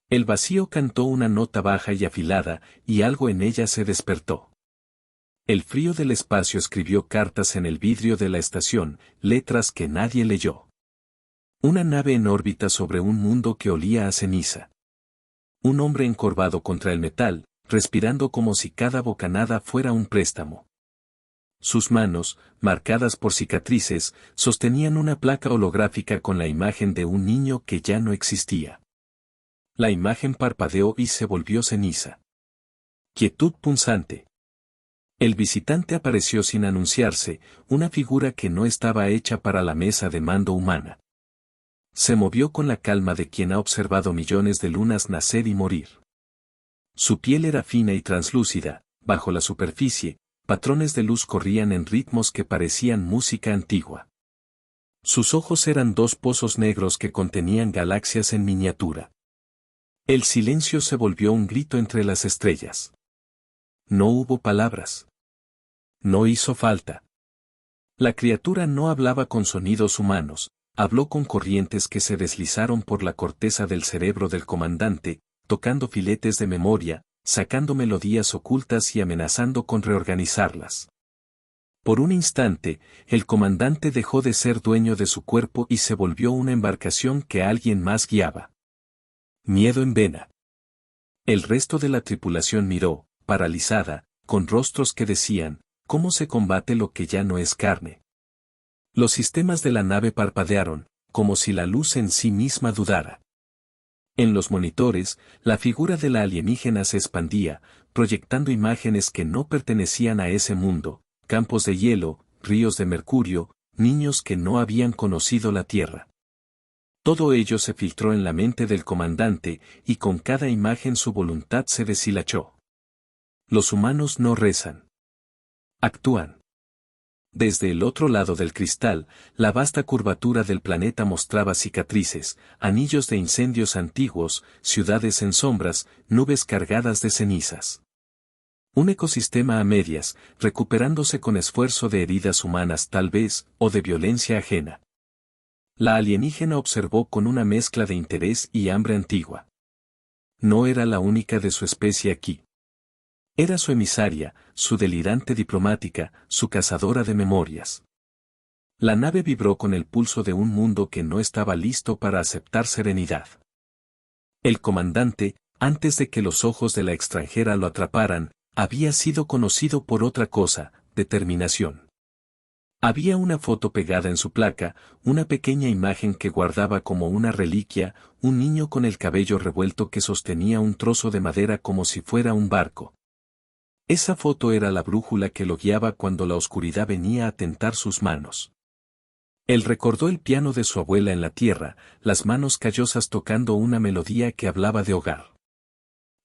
El vacío cantó una nota baja y afilada, y algo en ella se despertó. El frío del espacio escribió cartas en el vidrio de la estación, letras que nadie leyó. Una nave en órbita sobre un mundo que olía a ceniza. Un hombre encorvado contra el metal, respirando como si cada bocanada fuera un préstamo. Sus manos, marcadas por cicatrices, sostenían una placa holográfica con la imagen de un niño que ya no existía. La imagen parpadeó y se volvió ceniza. Quietud punzante. El visitante apareció sin anunciarse, una figura que no estaba hecha para la mesa de mando humana. Se movió con la calma de quien ha observado millones de lunas nacer y morir. Su piel era fina y translúcida, bajo la superficie, patrones de luz corrían en ritmos que parecían música antigua. Sus ojos eran dos pozos negros que contenían galaxias en miniatura. El silencio se volvió un grito entre las estrellas. No hubo palabras. No hizo falta. La criatura no hablaba con sonidos humanos, habló con corrientes que se deslizaron por la corteza del cerebro del comandante, tocando filetes de memoria, sacando melodías ocultas y amenazando con reorganizarlas. Por un instante, el comandante dejó de ser dueño de su cuerpo y se volvió una embarcación que alguien más guiaba. Miedo en vena. El resto de la tripulación miró, paralizada, con rostros que decían, ¿cómo se combate lo que ya no es carne? Los sistemas de la nave parpadearon, como si la luz en sí misma dudara. En los monitores, la figura de la alienígena se expandía, proyectando imágenes que no pertenecían a ese mundo, campos de hielo, ríos de mercurio, niños que no habían conocido la Tierra. Todo ello se filtró en la mente del comandante, y con cada imagen su voluntad se deshilachó. Los humanos no rezan. Actúan. Desde el otro lado del cristal, la vasta curvatura del planeta mostraba cicatrices, anillos de incendios antiguos, ciudades en sombras, nubes cargadas de cenizas. Un ecosistema a medias, recuperándose con esfuerzo de heridas humanas tal vez, o de violencia ajena. La alienígena observó con una mezcla de interés y hambre antigua. No era la única de su especie aquí. Era su emisaria, su delirante diplomática, su cazadora de memorias. La nave vibró con el pulso de un mundo que no estaba listo para aceptar serenidad. El comandante, antes de que los ojos de la extranjera lo atraparan, había sido conocido por otra cosa, determinación. Había una foto pegada en su placa, una pequeña imagen que guardaba como una reliquia, un niño con el cabello revuelto que sostenía un trozo de madera como si fuera un barco. Esa foto era la brújula que lo guiaba cuando la oscuridad venía a tentar sus manos. Él recordó el piano de su abuela en la tierra, las manos callosas tocando una melodía que hablaba de hogar.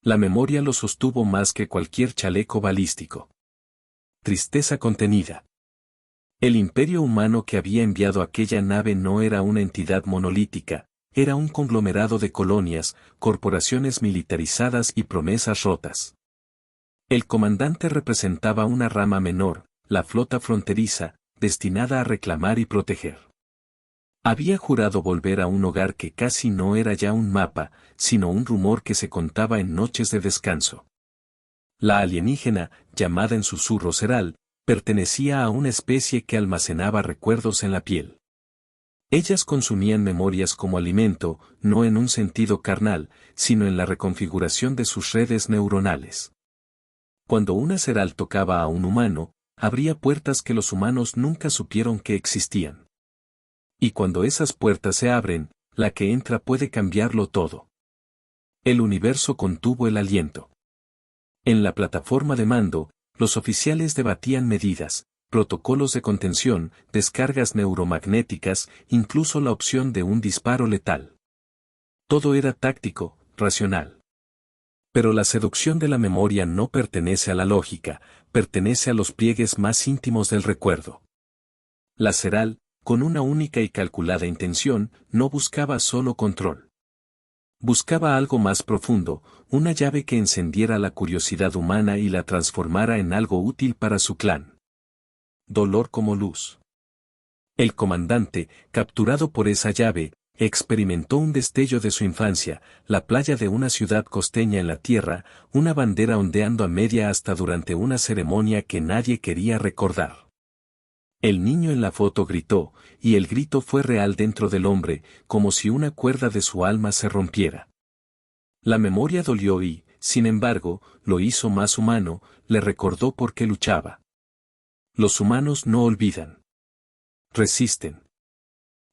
La memoria lo sostuvo más que cualquier chaleco balístico. Tristeza contenida. El imperio humano que había enviado aquella nave no era una entidad monolítica, era un conglomerado de colonias, corporaciones militarizadas y promesas rotas. El comandante representaba una rama menor, la flota fronteriza, destinada a reclamar y proteger. Había jurado volver a un hogar que casi no era ya un mapa, sino un rumor que se contaba en noches de descanso. La alienígena, llamada en susurro Seral, pertenecía a una especie que almacenaba recuerdos en la piel. Ellas consumían memorias como alimento, no en un sentido carnal, sino en la reconfiguración de sus redes neuronales. Cuando una Seral tocaba a un humano, abría puertas que los humanos nunca supieron que existían. Y cuando esas puertas se abren, la que entra puede cambiarlo todo. El universo contuvo el aliento. En la plataforma de mando, los oficiales debatían medidas, protocolos de contención, descargas neuromagnéticas, incluso la opción de un disparo letal. Todo era táctico, racional. Pero la seducción de la memoria no pertenece a la lógica, pertenece a los pliegues más íntimos del recuerdo. La Seral, con una única y calculada intención, no buscaba solo control. Buscaba algo más profundo, una llave que encendiera la curiosidad humana y la transformara en algo útil para su clan. Dolor como luz. El comandante, capturado por esa llave, experimentó un destello de su infancia, la playa de una ciudad costeña en la tierra, una bandera ondeando a media asta durante una ceremonia que nadie quería recordar. El niño en la foto gritó, y el grito fue real dentro del hombre, como si una cuerda de su alma se rompiera. La memoria dolió y, sin embargo, lo hizo más humano, le recordó por qué luchaba. Los humanos no olvidan. Resisten.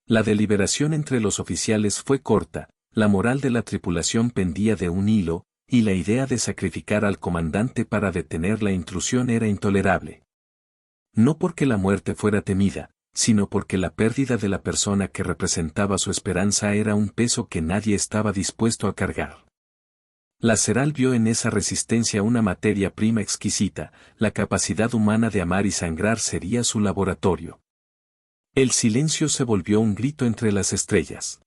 La deliberación entre los oficiales fue corta, la moral de la tripulación pendía de un hilo, y la idea de sacrificar al comandante para detener la intrusión era intolerable. No porque la muerte fuera temida, sino porque la pérdida de la persona que representaba su esperanza era un peso que nadie estaba dispuesto a cargar. Laceral vio en esa resistencia una materia prima exquisita, la capacidad humana de amar y sangrar sería su laboratorio. El silencio se volvió un grito entre las estrellas.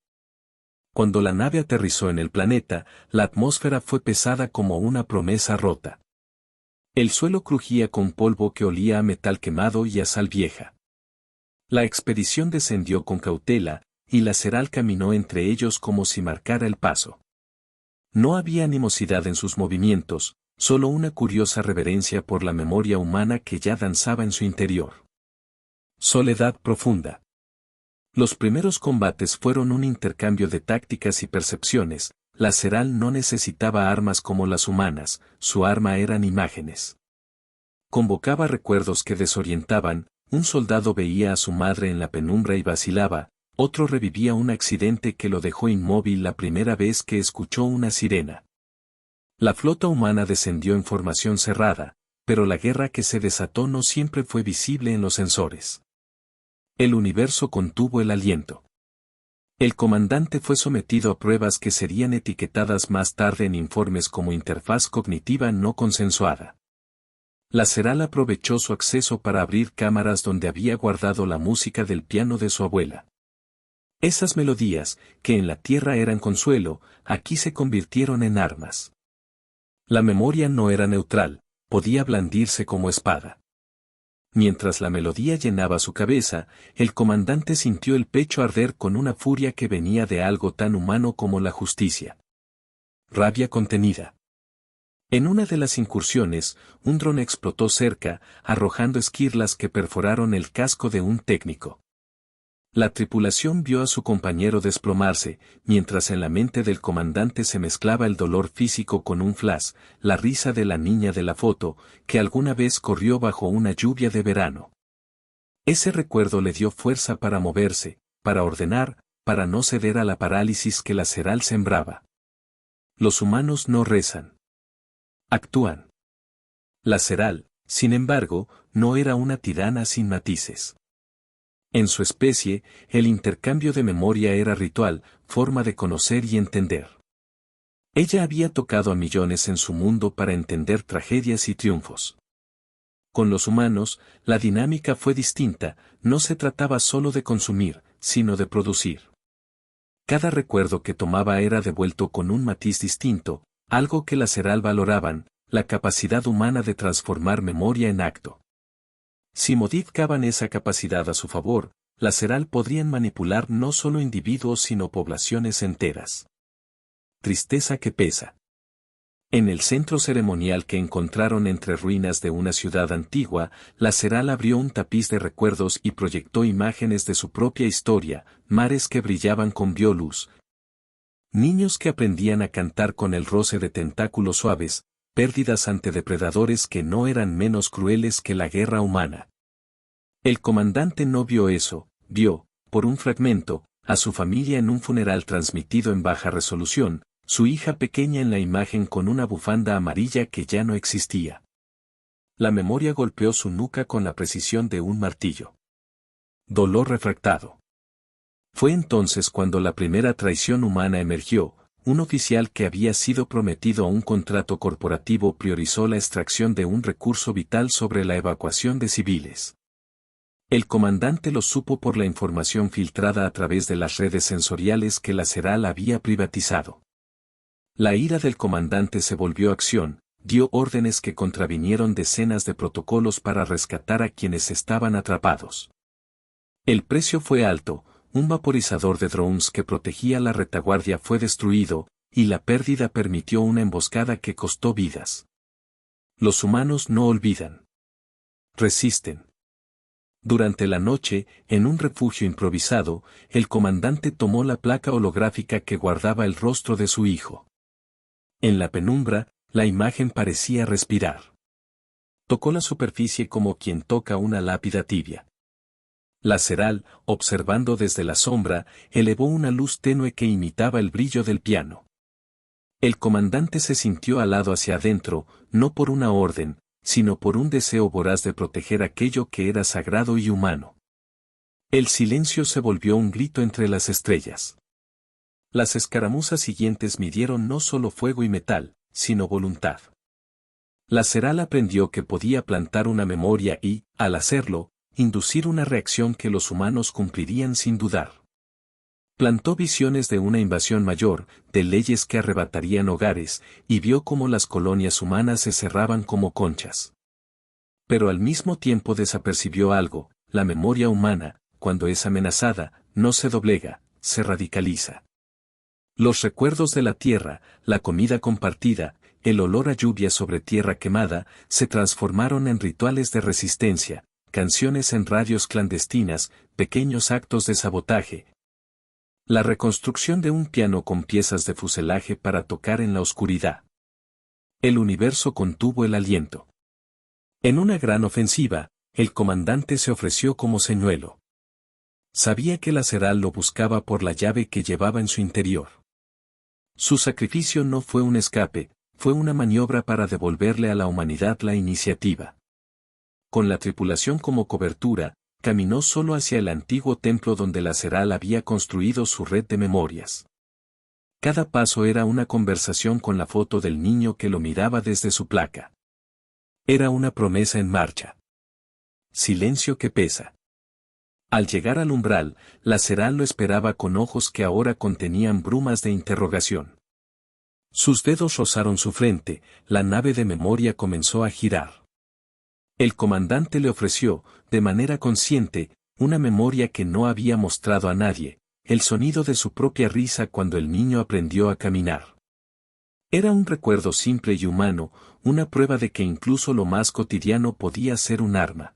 Cuando la nave aterrizó en el planeta, la atmósfera fue pesada como una promesa rota. El suelo crujía con polvo que olía a metal quemado y a sal vieja. La expedición descendió con cautela, y Laceral caminó entre ellos como si marcara el paso. No había animosidad en sus movimientos, solo una curiosa reverencia por la memoria humana que ya danzaba en su interior. Soledad profunda. Los primeros combates fueron un intercambio de tácticas y percepciones. Laceral no necesitaba armas como las humanas, su arma eran imágenes. Convocaba recuerdos que desorientaban, un soldado veía a su madre en la penumbra y vacilaba, otro revivía un accidente que lo dejó inmóvil la primera vez que escuchó una sirena. La flota humana descendió en formación cerrada, pero la guerra que se desató no siempre fue visible en los sensores. El universo contuvo el aliento. El comandante fue sometido a pruebas que serían etiquetadas más tarde en informes como interfaz cognitiva no consensuada. Laceral aprovechó su acceso para abrir cámaras donde había guardado la música del piano de su abuela. Esas melodías, que en la tierra eran consuelo, aquí se convirtieron en armas. La memoria no era neutral, podía blandirse como espada. Mientras la melodía llenaba su cabeza, el comandante sintió el pecho arder con una furia que venía de algo tan humano como la justicia. Rabia contenida. En una de las incursiones, un dron explotó cerca, arrojando esquirlas que perforaron el casco de un técnico. La tripulación vio a su compañero desplomarse, mientras en la mente del comandante se mezclaba el dolor físico con un flash, la risa de la niña de la foto, que alguna vez corrió bajo una lluvia de verano. Ese recuerdo le dio fuerza para moverse, para ordenar, para no ceder a la parálisis que Laceral sembraba. Los humanos no rezan. Actúan. Laceral, sin embargo, no era una tirana sin matices. En su especie, el intercambio de memoria era ritual, forma de conocer y entender. Ella había tocado a millones en su mundo para entender tragedias y triunfos. Con los humanos, la dinámica fue distinta, no se trataba solo de consumir, sino de producir. Cada recuerdo que tomaba era devuelto con un matiz distinto, algo que Laceral valoraban, la capacidad humana de transformar memoria en acto. Si modificaban esa capacidad a su favor, Laceral podrían manipular no solo individuos sino poblaciones enteras. Tristeza que pesa. En el centro ceremonial que encontraron entre ruinas de una ciudad antigua, Laceral abrió un tapiz de recuerdos y proyectó imágenes de su propia historia, mares que brillaban con bioluz, niños que aprendían a cantar con el roce de tentáculos suaves, pérdidas ante depredadores que no eran menos crueles que la guerra humana. El comandante no vio eso, vio, por un fragmento, a su familia en un funeral transmitido en baja resolución, su hija pequeña en la imagen con una bufanda amarilla que ya no existía. La memoria golpeó su nuca con la precisión de un martillo. Dolor refractado. Fue entonces cuando la primera traición humana emergió. Un oficial que había sido prometido a un contrato corporativo priorizó la extracción de un recurso vital sobre la evacuación de civiles. El comandante lo supo por la información filtrada a través de las redes sensoriales que Laceral había privatizado. La ira del comandante se volvió acción, dio órdenes que contravinieron decenas de protocolos para rescatar a quienes estaban atrapados. El precio fue alto, un vaporizador de drones que protegía la retaguardia fue destruido, y la pérdida permitió una emboscada que costó vidas. Los humanos no olvidan. Resisten. Durante la noche, en un refugio improvisado, el comandante tomó la placa holográfica que guardaba el rostro de su hijo. En la penumbra, la imagen parecía respirar. Tocó la superficie como quien toca una lápida tibia. Laceral, observando desde la sombra, elevó una luz tenue que imitaba el brillo del piano. El comandante se sintió alado hacia adentro, no por una orden, sino por un deseo voraz de proteger aquello que era sagrado y humano. El silencio se volvió un grito entre las estrellas. Las escaramuzas siguientes midieron no solo fuego y metal, sino voluntad. Laceral aprendió que podía plantar una memoria y, al hacerlo, inducir una reacción que los humanos cumplirían sin dudar. Plantó visiones de una invasión mayor, de leyes que arrebatarían hogares, y vio cómo las colonias humanas se cerraban como conchas. Pero al mismo tiempo desapercibió algo: la memoria humana, cuando es amenazada, no se doblega, se radicaliza. Los recuerdos de la tierra, la comida compartida, el olor a lluvia sobre tierra quemada, se transformaron en rituales de resistencia, canciones en radios clandestinas, pequeños actos de sabotaje. La reconstrucción de un piano con piezas de fuselaje para tocar en la oscuridad. El universo contuvo el aliento. En una gran ofensiva, el comandante se ofreció como señuelo. Sabía que Laceral lo buscaba por la llave que llevaba en su interior. Su sacrificio no fue un escape, fue una maniobra para devolverle a la humanidad la iniciativa. Con la tripulación como cobertura, caminó solo hacia el antiguo templo donde Laceral había construido su red de memorias. Cada paso era una conversación con la foto del niño que lo miraba desde su placa. Era una promesa en marcha. Silencio que pesa. Al llegar al umbral, Laceral lo esperaba con ojos que ahora contenían brumas de interrogación. Sus dedos rozaron su frente, la nave de memoria comenzó a girar. El comandante le ofreció, de manera consciente, una memoria que no había mostrado a nadie, el sonido de su propia risa cuando el niño aprendió a caminar. Era un recuerdo simple y humano, una prueba de que incluso lo más cotidiano podía ser un arma.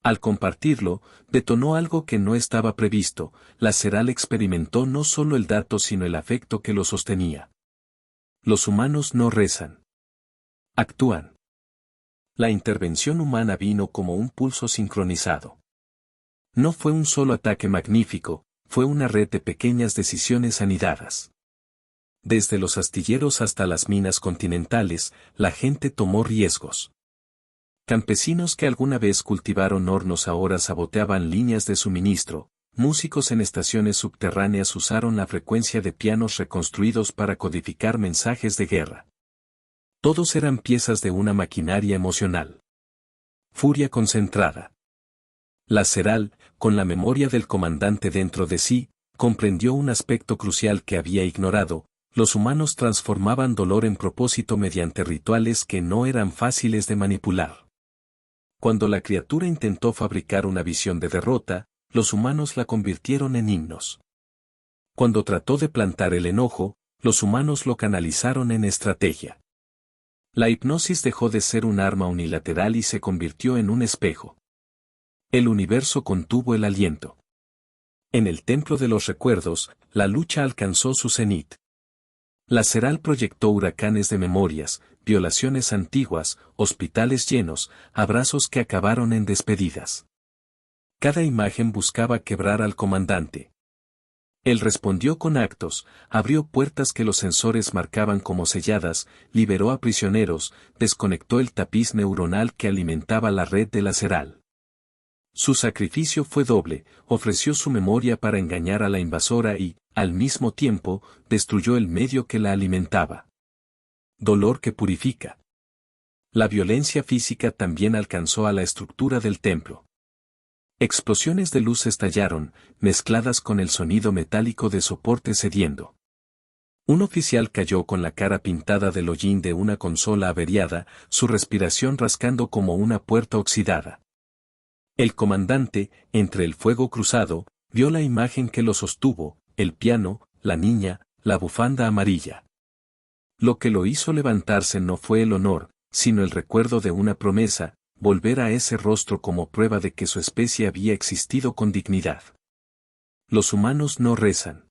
Al compartirlo, detonó algo que no estaba previsto: Laceral experimentó no solo el dato sino el afecto que lo sostenía. Los humanos no rezan. Actúan. La intervención humana vino como un pulso sincronizado. No fue un solo ataque magnífico, fue una red de pequeñas decisiones anidadas. Desde los astilleros hasta las minas continentales, la gente tomó riesgos. Campesinos que alguna vez cultivaron hornos ahora saboteaban líneas de suministro, músicos en estaciones subterráneas usaron la frecuencia de pianos reconstruidos para codificar mensajes de guerra. Todos eran piezas de una maquinaria emocional. Furia concentrada. Laceral, con la memoria del comandante dentro de sí, comprendió un aspecto crucial que había ignorado: los humanos transformaban dolor en propósito mediante rituales que no eran fáciles de manipular. Cuando la criatura intentó fabricar una visión de derrota, los humanos la convirtieron en himnos. Cuando trató de plantar el enojo, los humanos lo canalizaron en estrategia. La hipnosis dejó de ser un arma unilateral y se convirtió en un espejo. El universo contuvo el aliento. En el templo de los recuerdos, la lucha alcanzó su cenit. Laceral proyectó huracanes de memorias, violaciones antiguas, hospitales llenos, abrazos que acabaron en despedidas. Cada imagen buscaba quebrar al comandante. Él respondió con actos, abrió puertas que los sensores marcaban como selladas, liberó a prisioneros, desconectó el tapiz neuronal que alimentaba la red de Laceral. Su sacrificio fue doble: ofreció su memoria para engañar a la invasora y, al mismo tiempo, destruyó el medio que la alimentaba. Dolor que purifica. La violencia física también alcanzó a la estructura del templo. Explosiones de luz estallaron, mezcladas con el sonido metálico de soporte cediendo. Un oficial cayó con la cara pintada del hollín de una consola averiada, su respiración rascando como una puerta oxidada. El comandante, entre el fuego cruzado, Vio la imagen que lo sostuvo, el piano, la niña, la bufanda amarilla. Lo que lo hizo levantarse no fue el honor, sino el recuerdo de una promesa, volver a ese rostro como prueba de que su especie había existido con dignidad. Los humanos no rezan.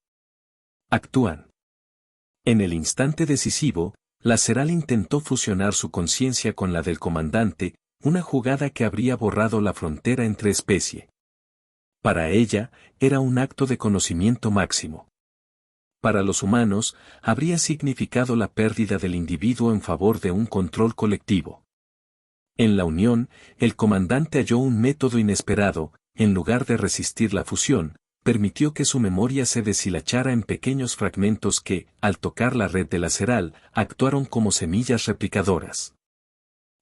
Actúan. En el instante decisivo, Laceral intentó fusionar su conciencia con la del comandante, una jugada que habría borrado la frontera entre especie. Para ella, era un acto de conocimiento máximo. Para los humanos, habría significado la pérdida del individuo en favor de un control colectivo. En la unión, el comandante halló un método inesperado, en lugar de resistir la fusión, permitió que su memoria se deshilachara en pequeños fragmentos que, al tocar la red de Laceral, actuaron como semillas replicadoras.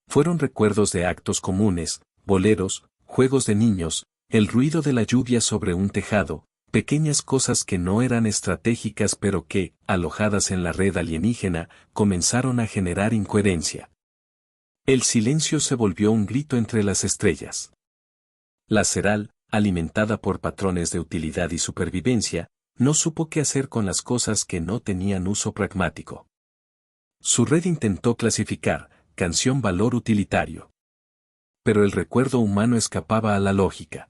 Fueron recuerdos de actos comunes, boleros, juegos de niños, el ruido de la lluvia sobre un tejado, pequeñas cosas que no eran estratégicas pero que, alojadas en la red alienígena, comenzaron a generar incoherencia. El silencio se volvió un grito entre las estrellas. Laceral, alimentada por patrones de utilidad y supervivencia, no supo qué hacer con las cosas que no tenían uso pragmático. Su red intentó clasificar, canción valor utilitario. Pero el recuerdo humano escapaba a la lógica.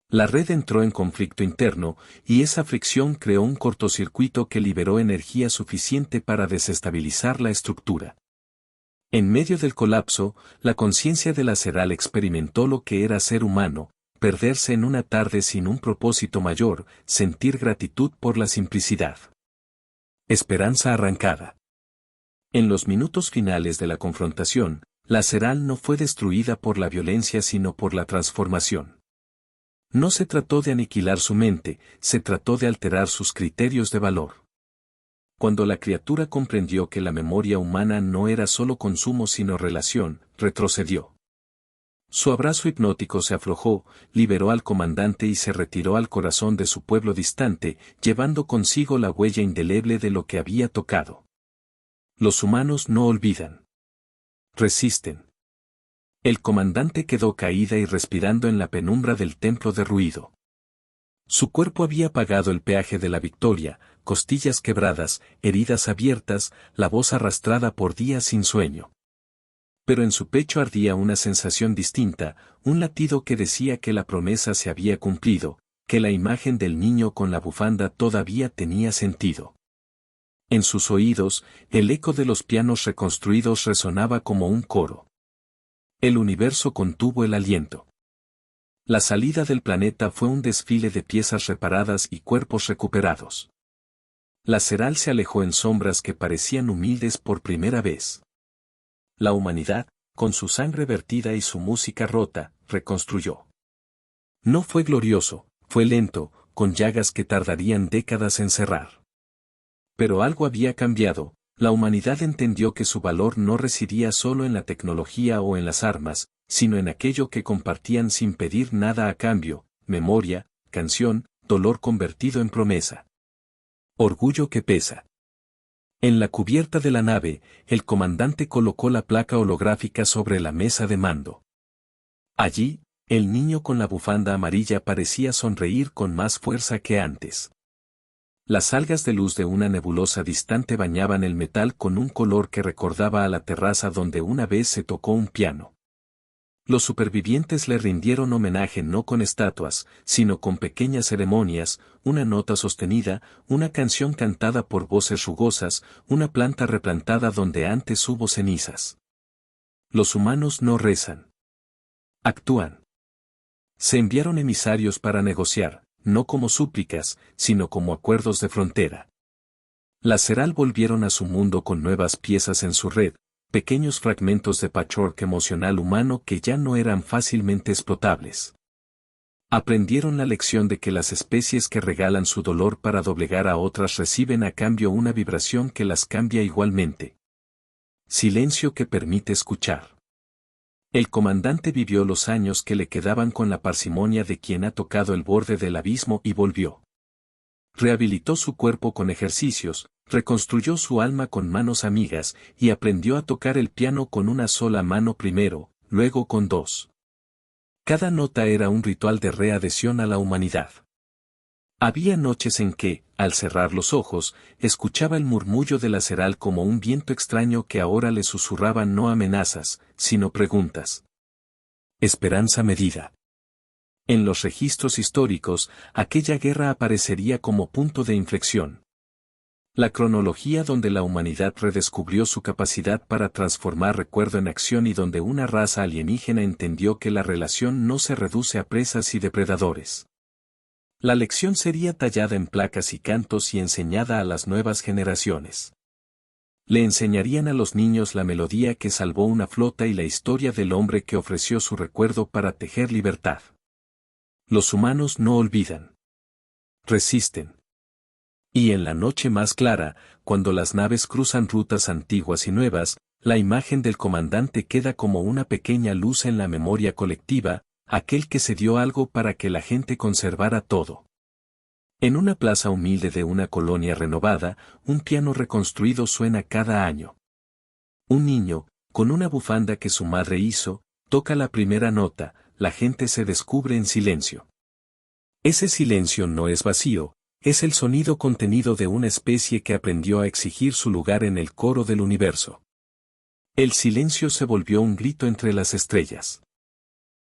La red entró en conflicto interno, y esa fricción creó un cortocircuito que liberó energía suficiente para desestabilizar la estructura. En medio del colapso, la conciencia de Laceral experimentó lo que era ser humano, perderse en una tarde sin un propósito mayor, sentir gratitud por la simplicidad. Esperanza arrancada. En los minutos finales de la confrontación, Laceral no fue destruida por la violencia sino por la transformación. No se trató de aniquilar su mente, se trató de alterar sus criterios de valor. Cuando la criatura comprendió que la memoria humana no era solo consumo sino relación, retrocedió. Su abrazo hipnótico se aflojó, liberó al comandante y se retiró al corazón de su pueblo distante, llevando consigo la huella indeleble de lo que había tocado. Los humanos no olvidan. Resisten. El comandante quedó caída y respirando en la penumbra del templo derruido. Su cuerpo había pagado el peaje de la victoria, costillas quebradas, heridas abiertas, la voz arrastrada por días sin sueño. Pero en su pecho ardía una sensación distinta, un latido que decía que la promesa se había cumplido, que la imagen del niño con la bufanda todavía tenía sentido. En sus oídos, el eco de los pianos reconstruidos resonaba como un coro. El universo contuvo el aliento. La salida del planeta fue un desfile de piezas reparadas y cuerpos recuperados. Laceral se alejó en sombras que parecían humildes por primera vez. La humanidad, con su sangre vertida y su música rota, reconstruyó. No fue glorioso, fue lento, con llagas que tardarían décadas en cerrar. Pero algo había cambiado. La humanidad entendió que su valor no residía solo en la tecnología o en las armas, sino en aquello que compartían sin pedir nada a cambio, memoria, canción, dolor convertido en promesa. Orgullo que pesa. En la cubierta de la nave, el comandante colocó la placa holográfica sobre la mesa de mando. Allí, el niño con la bufanda amarilla parecía sonreír con más fuerza que antes. Las algas de luz de una nebulosa distante bañaban el metal con un color que recordaba a la terraza donde una vez se tocó un piano. Los supervivientes le rindieron homenaje no con estatuas, sino con pequeñas ceremonias, una nota sostenida, una canción cantada por voces rugosas, una planta replantada donde antes hubo cenizas. Los humanos no rezan. Actúan. Se enviaron emisarios para negociar, no como súplicas, sino como acuerdos de frontera. Laceral volvieron a su mundo con nuevas piezas en su red, pequeños fragmentos de patchwork emocional humano que ya no eran fácilmente explotables. Aprendieron la lección de que las especies que regalan su dolor para doblegar a otras reciben a cambio una vibración que las cambia igualmente. Silencio que permite escuchar. El comandante vivió los años que le quedaban con la parsimonia de quien ha tocado el borde del abismo y volvió. Rehabilitó su cuerpo con ejercicios, reconstruyó su alma con manos amigas y aprendió a tocar el piano con una sola mano primero, luego con dos. Cada nota era un ritual de readhesión a la humanidad. Había noches en que, al cerrar los ojos, escuchaba el murmullo del aceral como un viento extraño que ahora le susurraba no amenazas, sino preguntas. Esperanza medida. En los registros históricos, aquella guerra aparecería como punto de inflexión. La cronología donde la humanidad redescubrió su capacidad para transformar recuerdo en acción y donde una raza alienígena entendió que la relación no se reduce a presas y depredadores. La lección sería tallada en placas y cantos y enseñada a las nuevas generaciones. Le enseñarían a los niños la melodía que salvó una flota y la historia del hombre que ofreció su recuerdo para tejer libertad. Los humanos no olvidan. Resisten. Y en la noche más clara, cuando las naves cruzan rutas antiguas y nuevas, la imagen del comandante queda como una pequeña luz en la memoria colectiva, aquel que se dio algo para que la gente conservara todo. En una plaza humilde de una colonia renovada, un piano reconstruido suena cada año. Un niño, con una bufanda que su madre hizo, toca la primera nota, la gente se descubre en silencio. Ese silencio no es vacío, es el sonido contenido de una especie que aprendió a exigir su lugar en el coro del universo. El silencio se volvió un grito entre las estrellas.